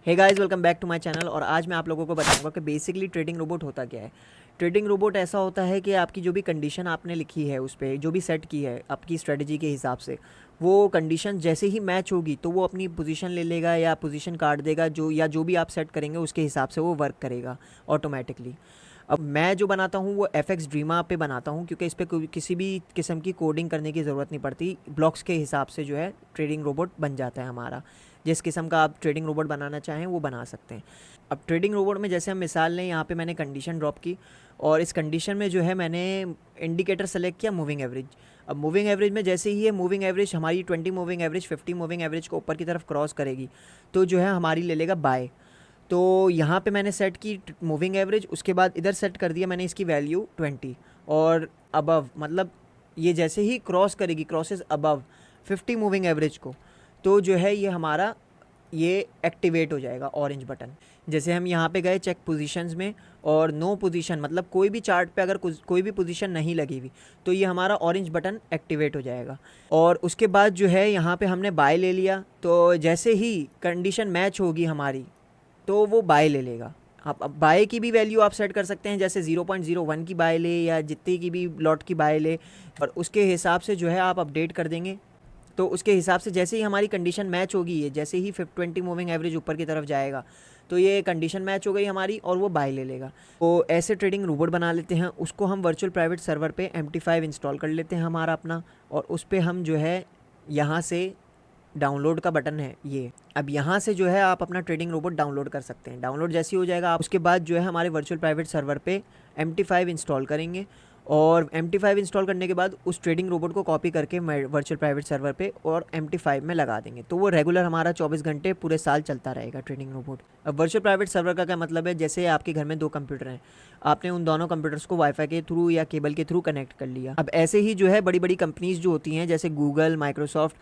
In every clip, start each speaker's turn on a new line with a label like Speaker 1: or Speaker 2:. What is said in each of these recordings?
Speaker 1: Hey guys, welcome back to my channel. और आज मैं आप लोगों को बताऊंगा कि बेसिकली ट्रेडिंग रोबोट होता क्या है। ट्रेडिंग रोबोट ऐसा होता है कि आपकी जो भी कंडीशन आपने लिखी है उस पर जो भी सेट की है आपकी स्ट्रेटजी के हिसाब से, वो कंडीशन जैसे ही मैच होगी तो वो अपनी पोजीशन ले लेगा या पोजीशन काट देगा, जो भी आप सेट करेंगे उसके हिसाब से वो वर्क करेगा ऑटोमेटिकली। अब मैं जो बनाता हूँ वो एफ एक्स ड्रीमा पे बनाता हूँ, क्योंकि इस पर किसी भी किस्म की कोडिंग करने की ज़रूरत नहीं पड़ती। ब्लॉक्स के हिसाब से जो है ट्रेडिंग रोबोट बन जाता है हमारा। जिस किस्म का आप ट्रेडिंग रोबोट बनाना चाहें वो बना सकते हैं। अब ट्रेडिंग रोबोट में जैसे हम मिसाल लें, यहाँ पे मैंने कंडीशन ड्रॉप की और इस कंडीशन में जो है मैंने इंडिकेटर सेलेक्ट किया मूविंग एवरेज। अब मूविंग एवरेज में जैसे ही ये मूविंग एवरेज हमारी 20 मूविंग एवरेज 50 मूविंग एवरेज को ऊपर की तरफ क्रॉस करेगी तो जो है हमारी ले लेगा बाय। तो यहाँ पे मैंने सेट की मूविंग एवरेज, उसके बाद इधर सेट कर दिया मैंने इसकी वैल्यू 20 और अबव, मतलब ये जैसे ही क्रॉस करेगी, क्रॉसेस अबव 50 मूविंग एवरेज को, तो जो है ये हमारा ये एक्टिवेट हो जाएगा ऑरेंज बटन। जैसे हम यहाँ पे गए चेक पोजीशंस में और नो पोजीशन, मतलब कोई भी चार्ट पे अगर कोई भी पोजीशन नहीं लगी हुई तो ये हमारा ऑरेंज बटन एक्टिवेट हो जाएगा। और उसके बाद जो है यहाँ पे हमने बाय ले लिया, तो जैसे ही कंडीशन मैच होगी हमारी तो वो बाय ले लेगा। आप अब बाय की भी वैल्यू आप सेट कर सकते हैं, जैसे 0.01 की बाय ले या जितनी की भी लॉट की बाय ले, और उसके हिसाब से जो है आप अपडेट कर देंगे। तो उसके हिसाब से जैसे ही हमारी कंडीशन मैच होगी, ये जैसे ही 20 मूविंग एवरेज ऊपर की तरफ जाएगा तो ये कंडीशन मैच हो गई हमारी और वो बाय ले लेगा। तो ऐसे ट्रेडिंग रोबोट बना लेते हैं, उसको हम वर्चुअल प्राइवेट सर्वर पे MT5 इंस्टॉल कर लेते हैं हमारा अपना, और उस पर हम जो है यहाँ से डाउनलोड का बटन है ये। अब यहाँ से जो है आप अपना ट्रेडिंग रोबोट डाउनलोड कर सकते हैं। डाउनलोड जैसे ही हो जाएगा आप उसके बाद जो है हमारे वर्चुअल प्राइवेट सर्वर पे MT5 इंस्टॉल करेंगे, और MT5 इंस्टॉल करने के बाद उस ट्रेडिंग रोबोट को कॉपी करके वर्चुअल प्राइवेट सर्वर पे और MT5 में लगा देंगे, तो वो रेगुलर हमारा 24 घंटे पूरे साल चलता रहेगा ट्रेडिंग रोबोट। अब वर्चुअल प्राइवेट सर्वर का क्या मतलब है, जैसे आपके घर में 2 कंप्यूटर हैं, आपने उन दोनों कंप्यूटर्स को वाईफाई के थ्रू या केबल के थ्रू कनेक्ट कर लिया। अब ऐसे ही जो है बड़ी बड़ी कंपनीज जो होती हैं जैसे गूगल, माइक्रोसॉफ्ट,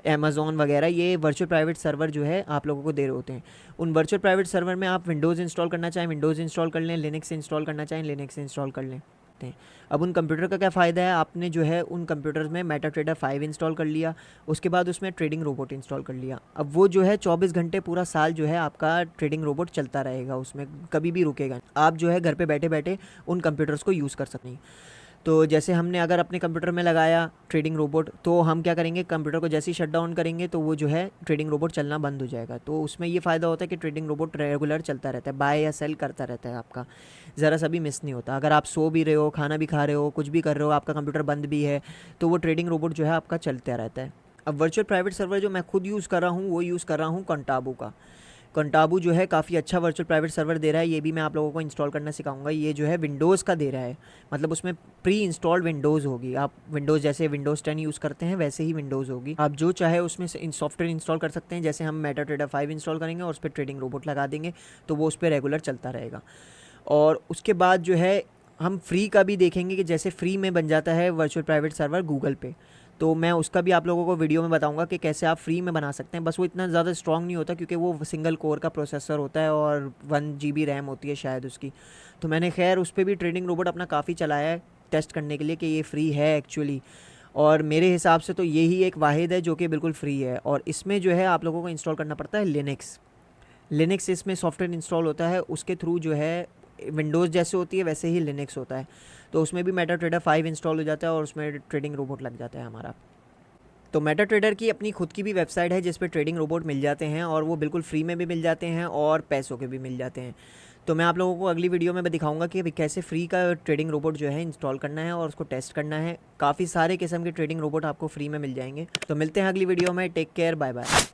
Speaker 1: अमेज़ॉन वगैरह, ये वर्चुअल प्राइवेट सर्वर जो है आप लोगों को दे रहे होते हैं। उन वर्चुअल प्राइवेट सर्वर में आप विंडोज़ इंस्टॉल करना चाहें विंडोज़ इंस्टॉल कर लें, लिनक्स इंस्टॉल करना चाहें लिनक्स इंस्टॉल कर लें। अब उन कंप्यूटर का क्या फ़ायदा है, आपने जो है उन कंप्यूटर्स में मेटाट्रेडर 5 इंस्टॉल कर लिया, उसके बाद उसमें ट्रेडिंग रोबोट इंस्टॉल कर लिया। अब वो जो है 24 घंटे पूरा साल जो है आपका ट्रेडिंग रोबोट चलता रहेगा, उसमें कभी भी रुकेगा। आप जो है घर पे बैठे बैठे उन कंप्यूटर्स को यूज़ कर सकते हैं। तो जैसे हमने अगर अपने कंप्यूटर में लगाया ट्रेडिंग रोबोट, तो हम क्या करेंगे, कंप्यूटर को जैसे ही शट डाउन करेंगे तो वो जो है ट्रेडिंग रोबोट चलना बंद हो जाएगा। तो उसमें ये फ़ायदा होता है कि ट्रेडिंग रोबोट रेगुलर चलता रहता है, बाय या सेल करता रहता है आपका, ज़रा सा भी मिस नहीं होता। अगर आप सो भी रहे हो, खाना भी खा रहे हो, कुछ भी कर रहे हो, आपका कंप्यूटर बंद भी है तो वो ट्रेडिंग रोबोट जो है आपका चलता रहता है। अब वर्चुअल प्राइवेट सर्वर जो मैं खुद यूज़ कर रहा हूँ वो यूज़ कर रहा हूँ कंटाबू का। कंटाबू जो है काफ़ी अच्छा वर्चुअल प्राइवेट सर्वर दे रहा है, ये भी मैं आप लोगों को इंस्टॉल करना सिखाऊंगा। ये जो है विंडोज़ का दे रहा है, मतलब उसमें प्री इंस्टॉल्ड विंडोज़ होगी। आप विंडोज़ जैसे विंडोज़ 10 यूज़ करते हैं वैसे ही विंडोज़ होगी, आप जो चाहे उसमें से सॉफ्टवेयर इंस्टॉल कर सकते हैं। जैसे हम मेटाट्रेडर 5 इंस्टॉल करेंगे और उस पर ट्रेडिंग रोबोट लगा देंगे तो वो उस पर रेगुलर चलता रहेगा। और उसके बाद जो है हम फ्री का भी देखेंगे कि जैसे फ्री में बन जाता है वर्चुअल प्राइवेट सर्वर गूगल पे, तो मैं उसका भी आप लोगों को वीडियो में बताऊंगा कि कैसे आप फ्री में बना सकते हैं। बस वो इतना ज़्यादा स्ट्रॉन्ग नहीं होता क्योंकि वो सिंगल कोर का प्रोसेसर होता है और 1 GB रैम होती है शायद उसकी। तो मैंने खैर उस पर भी ट्रेडिंग रोबोट अपना काफ़ी चलाया है टेस्ट करने के लिए कि ये फ्री है एक्चुअली, और मेरे हिसाब से तो यही एक वाहिद है जो कि बिल्कुल फ्री है। और इसमें जो है आप लोगों को इंस्टॉल करना पड़ता है लिनक्स। लिनक्स इसमें सॉफ्टवेयर इंस्टॉल होता है, उसके थ्रू जो है विंडोज़ जैसे होती है वैसे ही लिनक्स होता है। तो उसमें भी मेटाट्रेडर 5 इंस्टॉल हो जाता है और उसमें ट्रेडिंग रोबोट लग जाता है हमारा। तो मेटाट्रेडर की अपनी खुद की भी वेबसाइट है जिस पे ट्रेडिंग रोबोट मिल जाते हैं, और वो बिल्कुल फ्री में भी मिल जाते हैं और पैसों के भी मिल जाते हैं। तो मैं आप लोगों को अगली वीडियो में दिखाऊंगा कि कैसे फ्री का ट्रेडिंग रोबोट जो है इंस्टॉल करना है और उसको टेस्ट करना है। काफ़ी सारे किस्म के ट्रेडिंग रोबोट आपको फ्री में मिल जाएंगे। तो मिलते हैं अगली वीडियो में, टेक केयर, बाय बाय।